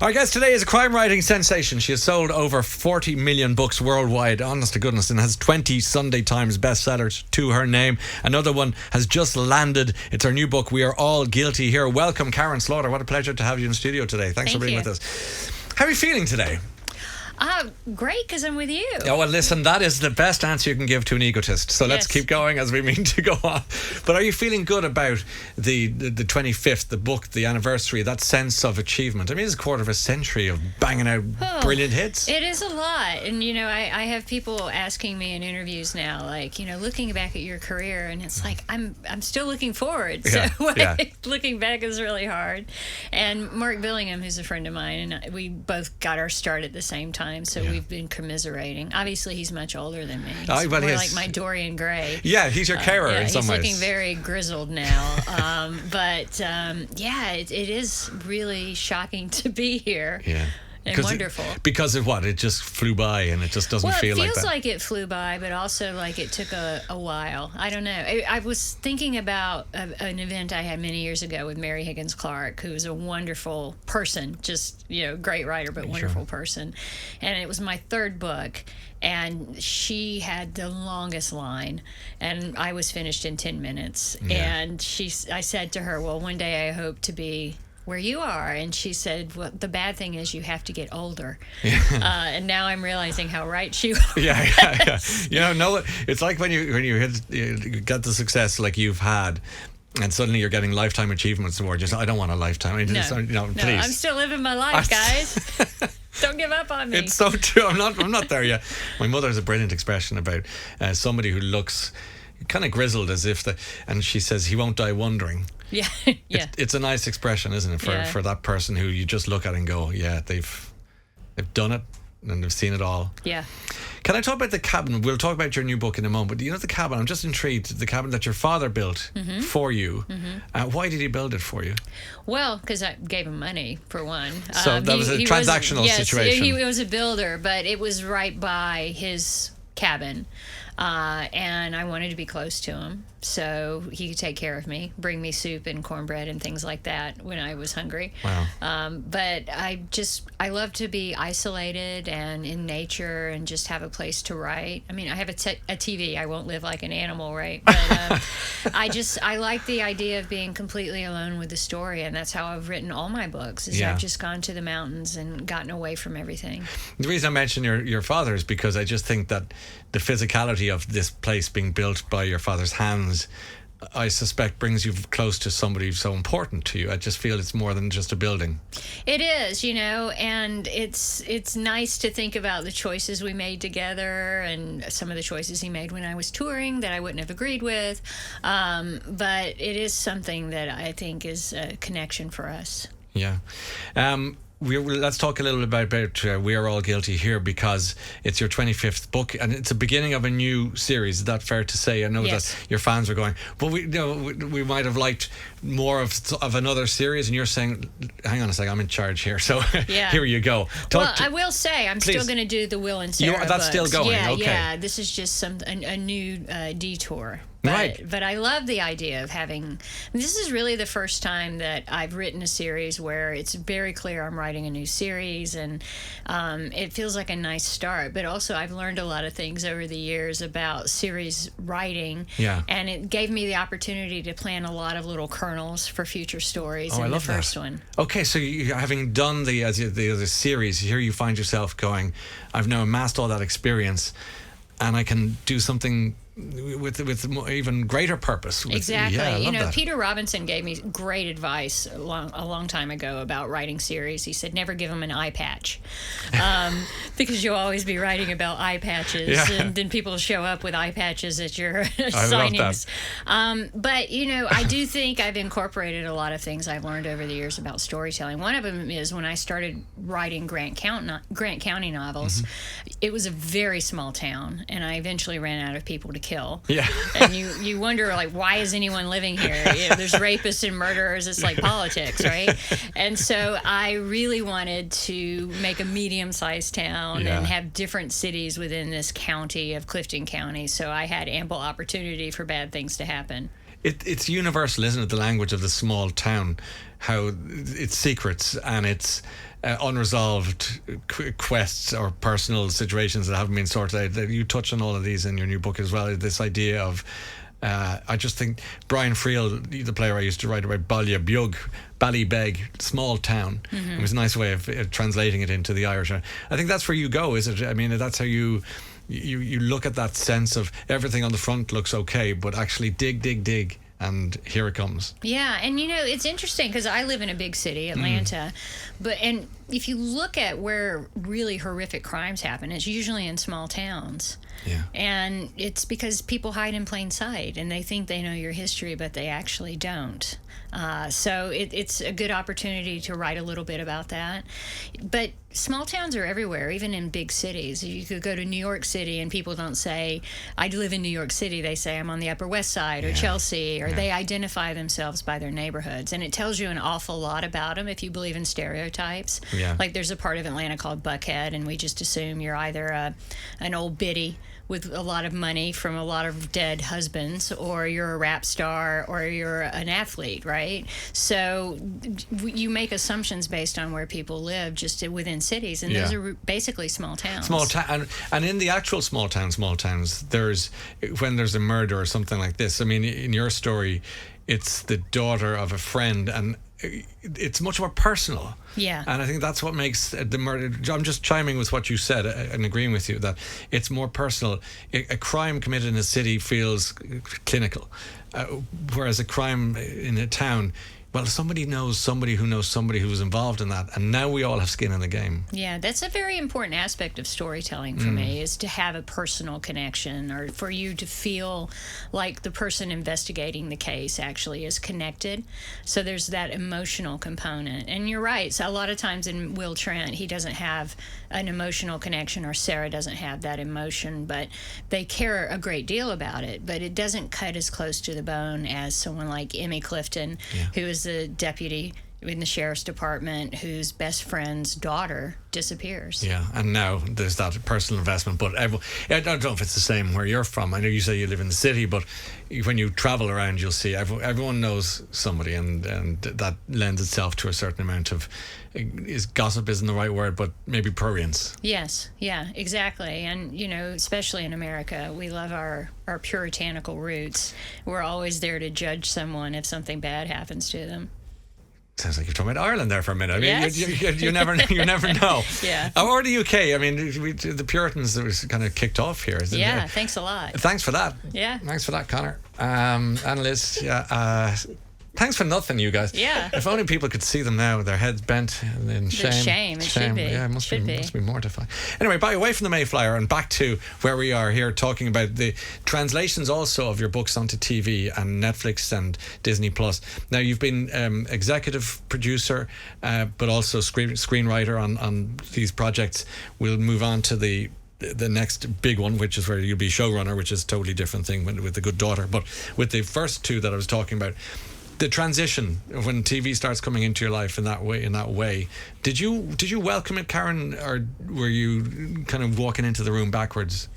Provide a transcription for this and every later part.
Our guest today is a crime writing sensation. She has sold over 40 million books worldwide, honest to goodness, and has 20 Sunday Times bestsellers to her name. Another one has just landed. It's her new book, We Are All Guilty Here. Welcome, Karin Slaughter. What a pleasure to have you in the studio today. Thanks for being with us. How are you feeling today? Great, because I'm with you. Oh, well, listen, that is the best answer you can give to an egotist. So let's keep going as we mean to go on. But are you feeling good about the 25th, the book, the anniversary, that sense of achievement? I mean, it's a quarter of a century of banging out brilliant hits. It is a lot. And, I have people asking me in interviews now, like, looking back at your career, and it's like, I'm still looking forward. So looking back is really hard. And Mark Billingham, who's a friend of mine, and we both got our start at the same time. So we've been commiserating. Obviously, he's much older than me. He's more like my Dorian Gray. Yeah, he's your carer in some ways. He's looking very grizzled now. It is really shocking to be here. Yeah. And wonderful. Because of what? It just flew by and it just doesn't feel like that. It feels like it flew by, but also like it took a while. I don't know. I was thinking about an event I had many years ago with Mary Higgins Clark, who's a wonderful person, just, great writer, but wonderful person. And it was my third book. And she had the longest line, and I was finished in 10 minutes. Yeah. And I said to her, well, one day I hope to be where you are. And she said, well, the bad thing is you have to get older. And now I'm realizing how right she was. Yeah. It's like when you get the success like you've had, and suddenly you're getting Lifetime Achievement Award. Just, I don't want a lifetime. Please. I'm still living my life, guys. Don't give up on me. It's so true. I'm not there yet. My mother has a brilliant expression about somebody who looks kind of grizzled, as if and she says he won't die wondering. Yeah. It's a nice expression, isn't it, for that person who you just look at and go, yeah, they've done it and they've seen it all. Yeah. Can I talk about the cabin? We'll talk about your new book in a moment. But the cabin, I'm just intrigued, the cabin that your father built for you. Why did he build it for you? Well, because I gave him money, for one. So that was a transactional situation. Yes, he was a builder, but it was right by his cabin. And I wanted to be close to him so he could take care of me, bring me soup and cornbread and things like that when I was hungry. Wow. But I love to be isolated and in nature and just have a place to write. I mean, I have a TV. I won't live like an animal, right? But I like the idea of being completely alone with the story, and that's how I've written all my books. I've just gone to the mountains and gotten away from everything. The reason I mention your father is because I just think that the physicality of this place being built by your father's hands, I suspect, brings you close to somebody so important to you. I just feel it's more than just a building. It is, and it's nice to think about the choices we made together and some of the choices he made when I was touring that I wouldn't have agreed with. But it is something that I think is a connection for us. Yeah. Let's talk a little bit about We Are All Guilty Here, because it's your 25th book and it's the beginning of a new series. Is that fair to say? I know that your fans are going, but we might have liked more of another series, and you're saying, hang on a second, I'm in charge here. So here you go. I will say I'm still going to do the Will and Sarah that's books. Still going. Yeah, okay. Yeah. This is just a new detour. But I love the idea of having. This is really the first time that I've written a series where it's very clear I'm writing a new series, and it feels like a nice start. But also, I've learned a lot of things over the years about series writing, and it gave me the opportunity to plant a lot of little kernels for future stories in the first one. Okay, so having done the other series, here you find yourself going, I've now amassed all that experience, and I can do something with even greater purpose. Exactly. I love that. Peter Robinson gave me great advice a long time ago about writing series. He said, never give them an eye patch, because you'll always be writing about eye patches, and then people show up with eye patches at your signings. But I do think I've incorporated a lot of things I've learned over the years about storytelling. One of them is when I started writing Grant County novels, it was a very small town, and I eventually ran out of people to kill. Yeah. And you wonder, like, why is anyone living here? There's rapists and murderers. It's like politics, right? And so I really wanted to make a medium-sized town and have different cities within this county of Clifton County. So I had ample opportunity for bad things to happen. It's universal, isn't it? The language of the small town, how its secrets and its unresolved quests or personal situations that haven't been sorted out. You touch on all of these in your new book as well. This idea of, I just think Brian Friel, the player I used to write about, Ballybeg, small town. It was a nice way of translating it into the Irish. I think that's where you go, is it? I mean, that's how you look at that sense of everything on the front looks okay, but actually dig, and here it comes. Yeah, and it's interesting because I live in a big city, Atlanta, and if you look at where really horrific crimes happen, it's usually in small towns. Yeah. And it's because people hide in plain sight and they think they know your history, but they actually don't. So it's a good opportunity to write a little bit about that. But small towns are everywhere, even in big cities. You could go to New York City and people don't say, I live in New York City. They say, I'm on the Upper West Side or Chelsea, or they identify themselves by their neighborhoods. And it tells you an awful lot about them if you believe in stereotypes. Yeah. Like there's a part of Atlanta called Buckhead, and we just assume you're either an old biddy with a lot of money from a lot of dead husbands, or you're a rap star, or you're an athlete, right? So you make assumptions based on where people live just within cities, and those are basically small towns. Small town, and in the actual small towns, when there's a murder or something like this, I mean, in your story, it's the daughter of a friend, and it's much more personal. Yeah. And I think that's what makes the murder. I'm just chiming with what you said and agreeing with you that it's more personal. A crime committed in a city feels clinical, whereas a crime in a town, well, somebody knows somebody who knows somebody who was involved in that, and now we all have skin in the game. Yeah, that's a very important aspect of storytelling for me, is to have a personal connection, or for you to feel like the person investigating the case actually is connected. So there's that emotional component. And you're right, so a lot of times in Will Trent, he doesn't have an emotional connection, or Sarah doesn't have that emotion, but they care a great deal about it. But it doesn't cut as close to the bone as someone like Emmy Clifton, who is the deputy in the sheriff's department whose best friend's daughter disappears. Yeah, and now there's that personal investment. But I don't know if it's the same where you're from. I know you say you live in the city, but when you travel around, you'll see everyone knows somebody, and that lends itself to a certain amount of, gossip isn't the right word, but maybe prurience. Yes, yeah, exactly. And, especially in America, we love our puritanical roots. We're always there to judge someone if something bad happens to them. Sounds like you're talking about Ireland there for a minute. I mean, yes. you never know. Yeah. Or the UK. I mean, the Puritans was kind of kicked off here. Yeah, thanks a lot. Thanks for that. Yeah. Thanks for that, Connor. And Liz, thanks for nothing, you guys. Yeah. If only people could see them now, with their heads bent in shame. It should be. Yeah, it must be mortifying. Anyway, away from the Mayflower and back to where we are here, talking about the translations also of your books onto TV and Netflix and Disney Plus. Now, you've been executive producer, but also screenwriter on these projects. We'll move on to the next big one, which is where you'll be showrunner, which is a totally different thing with The Good Daughter. But with the first two that I was talking about, the transition when TV starts coming into your life in that way, did you welcome it, Karin, or were you kind of walking into the room backwards?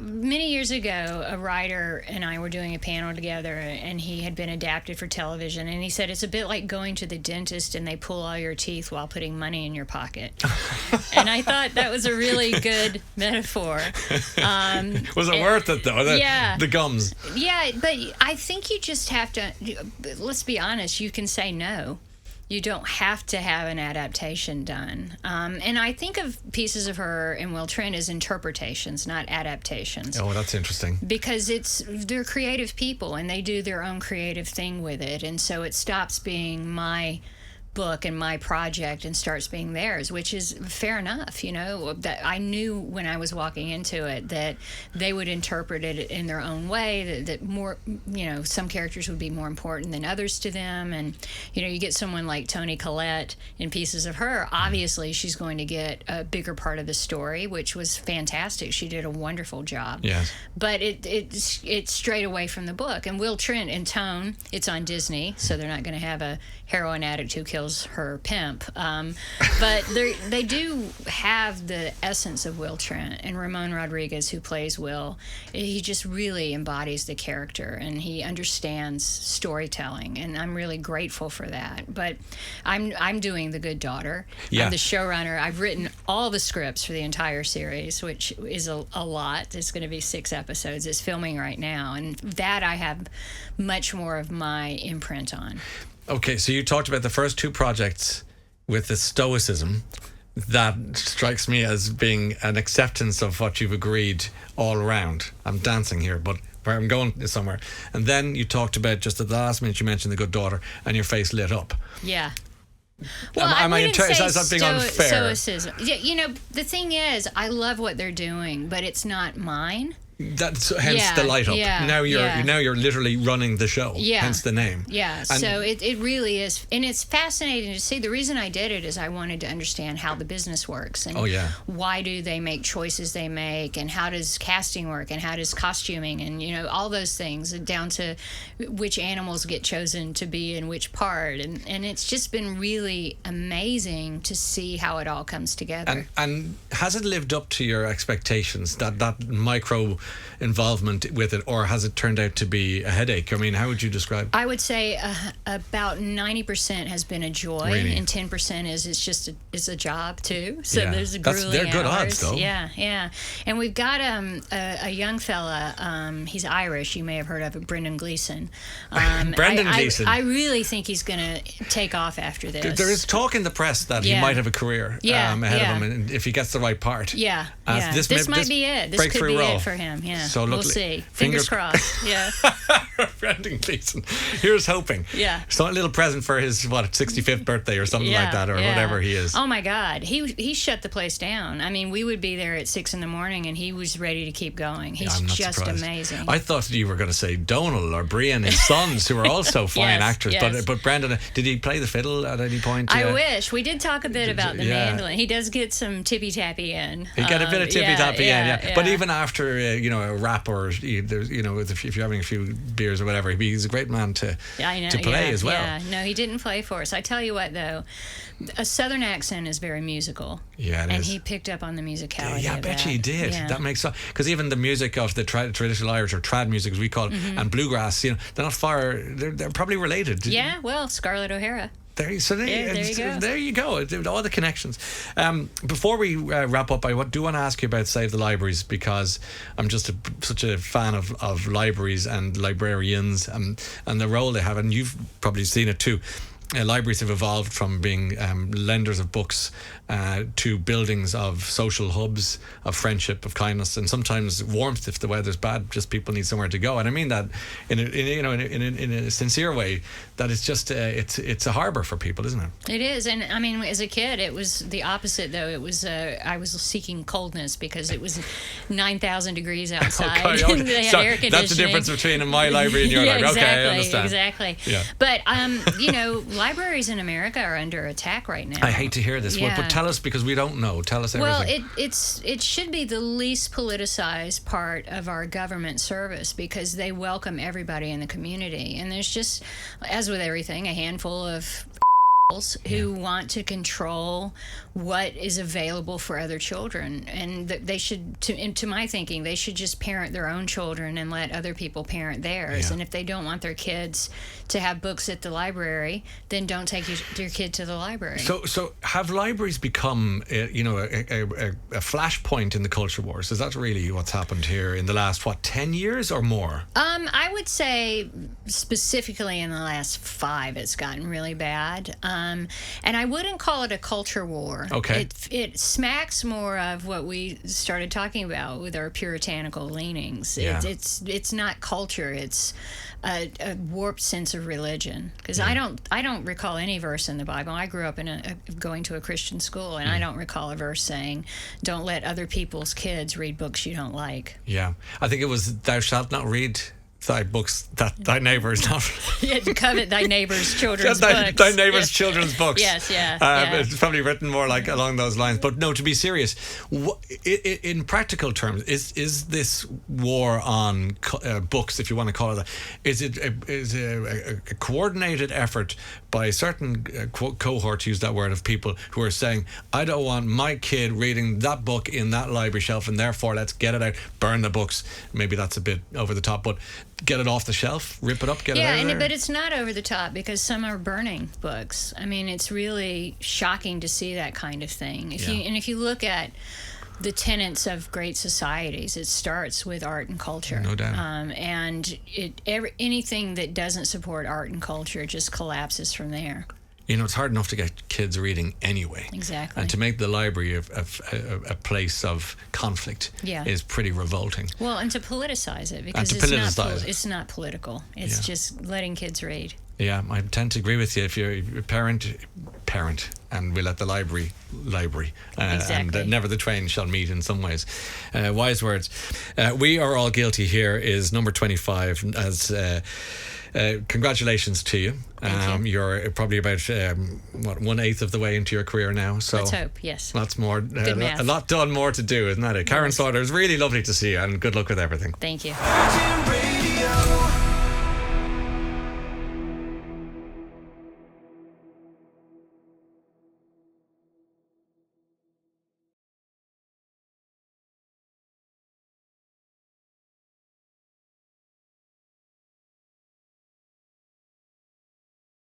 Many years ago, a writer and I were doing a panel together, and he had been adapted for television, and he said it's a bit like going to the dentist and they pull all your teeth while putting money in your pocket. And I thought that was a really good metaphor. Was it worth it, though? The gums. Yeah, but I think you just have to, let's be honest, you can say no. You don't have to have an adaptation done. And I think of Pieces of Her and Will Trent as interpretations, not adaptations. Oh, that's interesting. Because they're creative people, and they do their own creative thing with it. And so it stops being my book and my project and starts being theirs, which is fair enough. That I knew when I was walking into it that they would interpret it in their own way, that more, some characters would be more important than others to them. And you get someone like Toni Collette in Pieces of Her, obviously she's going to get a bigger part of the story, which was fantastic. She did a wonderful job. Yes. But it's straight away from the book. And Will Trent in Tone, it's on Disney, so they're not going to have a heroin addict who kills kills her pimp. But they do have the essence of Will Trent, and Ramon Rodriguez, who plays Will, he just really embodies the character, and he understands storytelling, and I'm really grateful for that. But I'm doing The Good Daughter. Yeah. I'm the showrunner. I've written all the scripts for the entire series, which is a lot. It's going to be 6 episodes. It's filming right now, and that I have much more of my imprint on. Okay, so you talked about the first 2 projects with the Stoicism. That strikes me as being an acceptance of what you've agreed all around. I'm dancing here, but where I'm going is somewhere. And then you talked about, just at the last minute, you mentioned The Good Daughter, and your face lit up. Yeah. Well, I wouldn't say is that being unfair? Stoicism. Yeah, the thing is, I love what they're doing, but it's not mine. That's hence the light up. Now you're literally running the show. Hence the name. Yeah. And so it really is, and it's fascinating to see. The reason I did it is I wanted to understand how the business works, and why do they make choices they make, and how does casting work, and how does costuming, and all those things, down to which animals get chosen to be in which part, and it's just been really amazing to see how it all comes together. And has it lived up to your expectations? That micro involvement with it, or has it turned out to be a headache? I mean, how would you describe it? I would say about 90% has been a joy, and 10% is it's a job too. So there's a grueling they're good hours. Odds, though. Yeah. And we've got a young fella. He's Irish. You may have heard of it, Brendan Gleason. Gleason. I really think he's going to take off after this. There is talk in the press that he might have a career ahead of him, and if he gets the right part. This might be it. This could be it for him. Yeah. So we'll see. Fingers crossed. Yeah. Brendan Gleason. Here's hoping. Yeah. So a little present for his 65th birthday or something like that, or whatever he is. Oh my God, he shut the place down. I mean, we would be there at 6 a.m, and he was ready to keep going. He's just surprised. Amazing. I thought you were going to say Donal or Brian, his sons, who are also fine actors. Yes. But Brendan, did he play the fiddle at any point? I wish. We did talk a bit about the mandolin. He does get some tippy tappy in. He got a bit of tippy tappy in. But even after a rap, or if you're having a few beers or whatever, he's a great man to play as well. Yeah, no, he didn't play for us. I tell you what, though, a Southern accent is very musical. Yeah, it is. And he picked up on the musicality. Yeah, I bet you he did. Yeah. That makes sense. Because even the music of the traditional Irish, or trad music as we call it, and bluegrass, they're not far. They're probably related. Yeah, well, Scarlett O'Hara. There you go. All the connections. Before we wrap up, I do want to ask you about Save the Libraries, because I'm just such a fan of libraries and librarians and the role they have, and you've probably seen it too. Libraries have evolved from being lenders of books to buildings of social hubs, of friendship, of kindness, and sometimes warmth if the weather's bad. Just people need somewhere to go, and I mean that in a sincere way. That it's just it's a harbour for people, isn't it? It is, and I mean, as a kid, it was the opposite. Though it was, I was seeking coldness because it was 9,000 degrees outside. Okay. They had air conditioning. That's the difference between my library and your library. Exactly, okay, I understand. Exactly. Yeah. But libraries in America are under attack right now. I hate to hear this, but tell us, because we don't know. Tell us everything. Well, it should be the least politicized part of our government service, because they welcome everybody in the community. And there's just, as with everything, a handful of who want to control what is available for other children, and they should, to my thinking, they should just parent their own children and let other people parent theirs. And if they don't want their kids to have books at the library, then don't take your kid to the library. So have libraries become a flashpoint in the culture wars? Is that really what's happened here in the last 10 years or more? I would say specifically in the last 5, it's gotten really bad. And I wouldn't call it a culture war. Okay. It smacks more of what we started talking about with our puritanical leanings. Yeah. It's not culture. It's a warped sense of religion. Because I don't recall any verse in the Bible. I grew up going to a Christian school, and I don't recall a verse saying, "Don't let other people's kids read books you don't like." Yeah, I think it was, "Thou shalt not read thy books that thy neighbour is not. Yeah, to covet thy neighbour's children's books. Thy neighbour's children's books. Yes, yeah. It's probably written more like along those lines. But no, to be serious, in practical terms, is this war on books, if you want to call it that, is it a coordinated effort by a certain cohort, to use that word, of people who are saying, I don't want my kid reading that book in that library shelf, and therefore let's get it out, burn the books. Maybe that's a bit over the top, but get it off the shelf, rip it up, get it out of there. But it's not over the top, because some are burning books. I mean, it's really shocking to see that kind of thing. If you look at the tenets of great societies, it starts with art and culture. No doubt. And anything that doesn't support art and culture just collapses from there. You know, it's hard enough to get kids reading anyway. Exactly. And to make the library a place of conflict is pretty revolting. Well, and to politicize it, because it's not political. It's just letting kids read. Yeah, I tend to agree with you. If you're a parent, and we let the library. Exactly. And never the twain shall meet in some ways. Wise words. We Are All Guilty here is number 25 as... congratulations to you. Thank you. You're probably about 1/8 of the way into your career now. So let's hope, yes. Lots more, Good math. a lot done more to do, isn't that it? Karin Slaughter, it's really lovely to see you, and good luck with everything. Thank you. Virgin Radio.